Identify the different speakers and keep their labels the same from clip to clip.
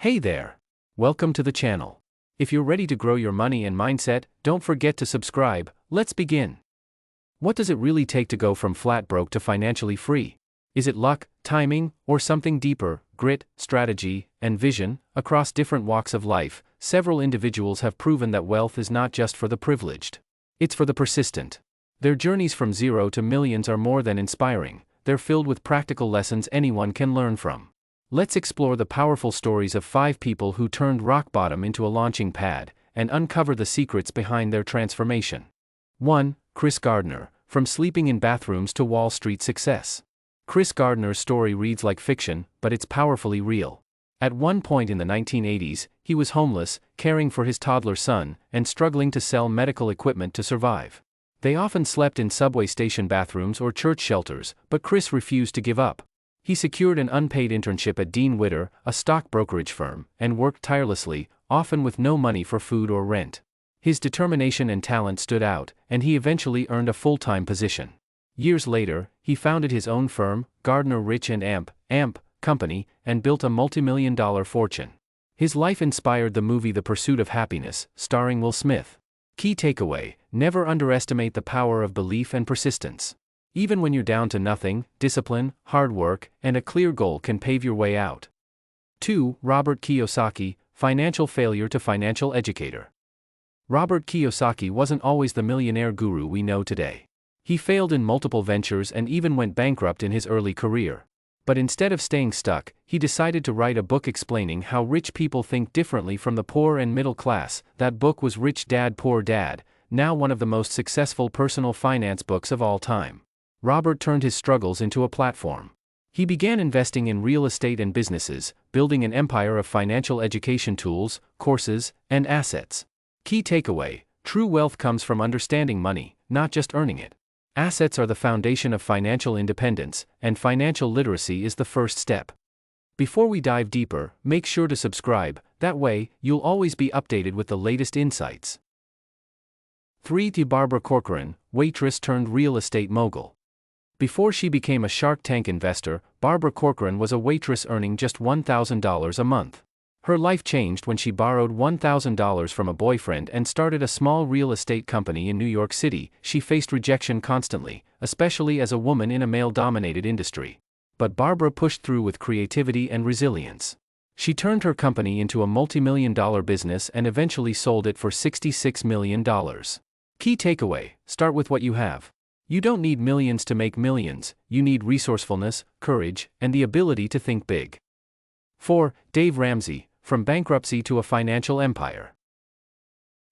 Speaker 1: Hey there! Welcome to the channel. If you're ready to grow your money and mindset, don't forget to subscribe. Let's begin. What does it really take to go from flat broke to financially free? Is it luck, timing, or something deeper? Grit, strategy, and vision? Across different walks of life, several individuals have proven that wealth is not just for the privileged. It's for the persistent. Their journeys from zero to millions are more than inspiring. They're filled with practical lessons anyone can learn from. Let's explore the powerful stories of 5 people who turned rock bottom into a launching pad, and uncover the secrets behind their transformation. 1. Schroeder-Gardner, from sleeping in bathrooms to Wall Street success. Schroeder-Gardner's story reads like fiction, but it's powerfully real. At one point in the 1980s, he was homeless, caring for his toddler son, and struggling to sell medical equipment to survive. They often slept in subway station bathrooms or church shelters, but Chris refused to give up. He secured an unpaid internship at Dean Witter, a stock brokerage firm, and worked tirelessly, often with no money for food or rent. His determination and talent stood out, and he eventually earned a full-time position. Years later, he founded his own firm, Gardner Rich and Amp Company, and built a multi-million-dollar fortune. His life inspired the movie The Pursuit of Happiness, starring Will Smith. Key takeaway: never underestimate the power of belief and persistence. Even when you're down to nothing, discipline, hard work, and a clear goal can pave your way out. 2. Robert Kiyosaki, financial failure to financial educator. Robert Kiyosaki wasn't always the millionaire guru we know today. He failed in multiple ventures and even went bankrupt in his early career. But instead of staying stuck, he decided to write a book explaining how rich people think differently from the poor and middle class. That book was Rich Dad Poor Dad, now one of the most successful personal finance books of all time. Robert turned his struggles into a platform. He began investing in real estate and businesses, building an empire of financial education tools, courses, and assets. Key takeaway: true wealth comes from understanding money, not just earning it. Assets are the foundation of financial independence, and financial literacy is the first step. Before we dive deeper, make sure to subscribe, that way, you'll always be updated with the latest insights. 3. Barbara Corcoran, waitress turned real estate mogul. Before she became a Shark Tank investor, Barbara Corcoran was a waitress earning just $1,000 a month. Her life changed when she borrowed $1,000 from a boyfriend and started a small real estate company in New York City. She faced rejection constantly, especially as a woman in a male-dominated industry. But Barbara pushed through with creativity and resilience. She turned her company into a multi-million-dollar business and eventually sold it for $66 million. Key takeaway: start with what you have. You don't need millions to make millions, you need resourcefulness, courage, and the ability to think big. 4. Dave Ramsey, from bankruptcy to a financial empire.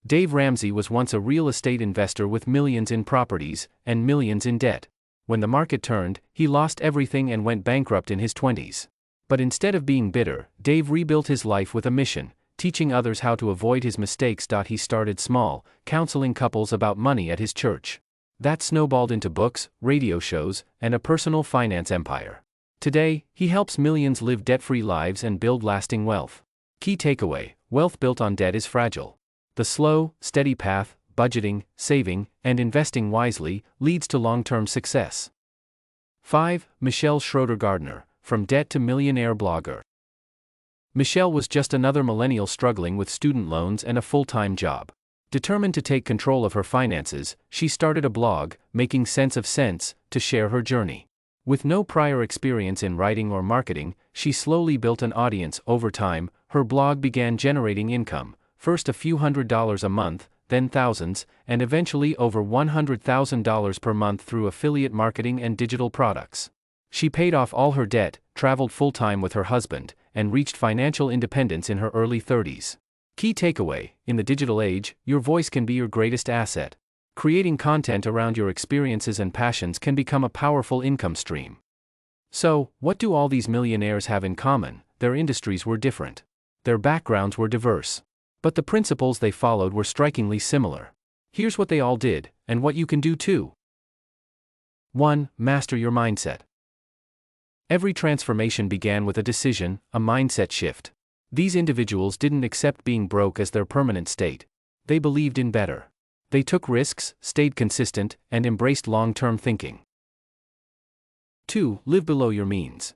Speaker 1: Dave Ramsey was once a real estate investor with millions in properties and millions in debt. When the market turned, he lost everything and went bankrupt in his 20s. But instead of being bitter, Dave rebuilt his life with a mission, teaching others how to avoid his mistakes. He started small, counseling couples about money at his church. That snowballed into books, radio shows, and a personal finance empire. Today, he helps millions live debt-free lives and build lasting wealth. Key takeaway: wealth built on debt is fragile. The slow, steady path, budgeting, saving, and investing wisely, leads to long-term success. 5. Michelle Schroeder-Gardner, from debt to millionaire blogger. Michelle was just another millennial struggling with student loans and a full-time job. Determined to take control of her finances, she started a blog, Making Sense of Sense, to share her journey. With no prior experience in writing or marketing, she slowly built an audience. Over time, her blog began generating income, first a few $100s a month, then thousands, and eventually over $100,000 per month through affiliate marketing and digital products. She paid off all her debt, traveled full-time with her husband, and reached financial independence in her early 30s. Key takeaway: in the digital age, your voice can be your greatest asset. Creating content around your experiences and passions can become a powerful income stream. So, what do all these millionaires have in common? Their industries were different. Their backgrounds were diverse. But the principles they followed were strikingly similar. Here's what they all did, and what you can do too. 1. Master your mindset. Every transformation began with a decision, a mindset shift. These individuals didn't accept being broke as their permanent state. They believed in better. They took risks, stayed consistent, and embraced long-term thinking. 2. Live below your means.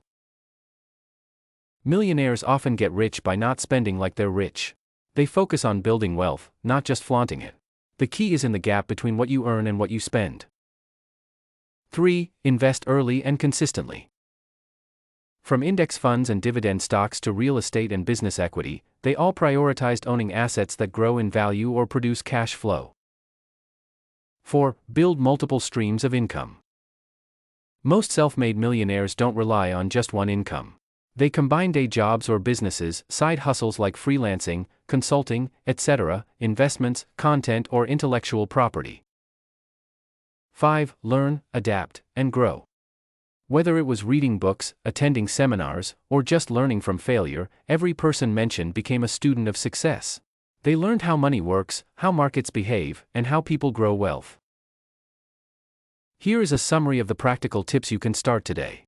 Speaker 1: Millionaires often get rich by not spending like they're rich. They focus on building wealth, not just flaunting it. The key is in the gap between what you earn and what you spend. 3. Invest early and consistently. From index funds and dividend stocks to real estate and business equity, they all prioritized owning assets that grow in value or produce cash flow. 4. Build multiple streams of income. Most self-made millionaires don't rely on just one income. They combine day jobs or businesses, side hustles like freelancing, consulting, etc., investments, content, or intellectual property. 5. Learn, adapt, and grow. Whether it was reading books, attending seminars, or just learning from failure, every person mentioned became a student of success. They learned how money works, how markets behave, and how people grow wealth. Here is a summary of the practical tips you can start today.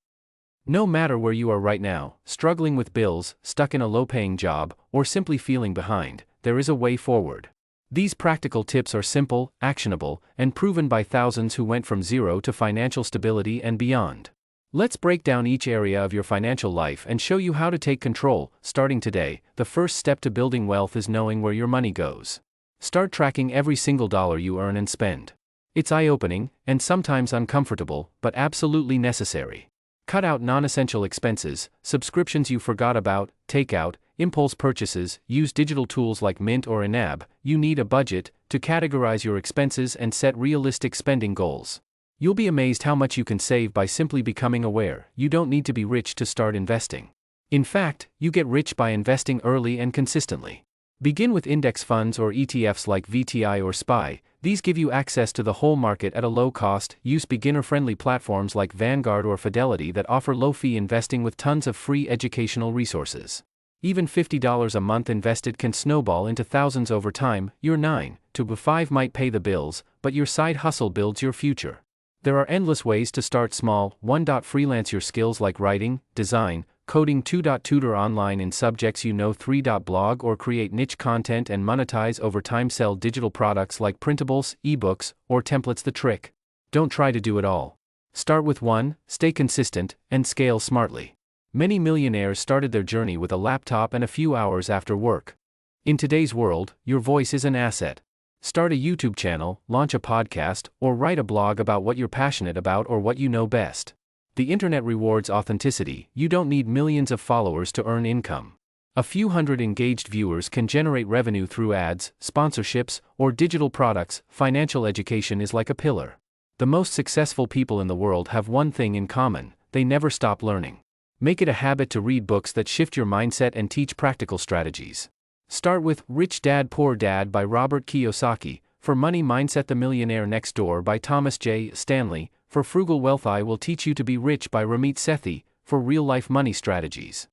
Speaker 1: No matter where you are right now, struggling with bills, stuck in a low-paying job, or simply feeling behind, there is a way forward. These practical tips are simple, actionable, and proven by thousands who went from zero to financial stability and beyond. Let's break down each area of your financial life and show you how to take control. Starting today, the first step to building wealth is knowing where your money goes. Start tracking every single dollar you earn and spend. It's eye-opening, and sometimes uncomfortable, but absolutely necessary. Cut out non-essential expenses, subscriptions you forgot about, takeout, impulse purchases, use digital tools like Mint or Inab. You need a budget to categorize your expenses and set realistic spending goals. You'll be amazed how much you can save by simply becoming aware. You don't need to be rich to start investing. In fact, you get rich by investing early and consistently. Begin with index funds or ETFs like VTI or SPY. These give you access to the whole market at a low cost. Use beginner-friendly platforms like Vanguard or Fidelity that offer low-fee investing with tons of free educational resources. Even $50 a month invested can snowball into thousands over time. Your 9 to 5 might pay the bills, but your side hustle builds your future. There are endless ways to start small. 1. Freelance your skills like writing, design, coding. 2. Tutor online in subjects you know. 3. Blog or create niche content and monetize over time. Sell digital products like printables, ebooks, or templates. The trick: don't try to do it all. Start with one, stay consistent, and scale smartly. Many millionaires started their journey with a laptop and a few hours after work. In today's world, your voice is an asset. Start a YouTube channel, launch a podcast, or write a blog about what you're passionate about or what you know best. The internet rewards authenticity. You don't need millions of followers to earn income. A few hundred engaged viewers can generate revenue through ads, sponsorships, or digital products. Financial education is like a pillar. The most successful people in the world have one thing in common: they never stop learning. Make it a habit to read books that shift your mindset and teach practical strategies. Start with Rich Dad Poor Dad by Robert Kiyosaki, for money mindset. The Millionaire Next Door by Thomas J. Stanley, for frugal wealth. I Will Teach You to Be Rich by Ramit Sethi, for real-life money strategies.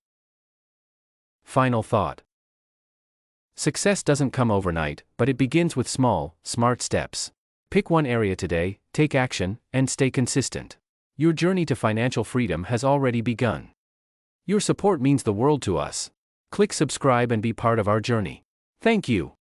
Speaker 1: Final thought. Success doesn't come overnight, but it begins with small, smart steps. Pick one area today, take action, and stay consistent. Your journey to financial freedom has already begun. Your support means the world to us. Click subscribe and be part of our journey. Thank you.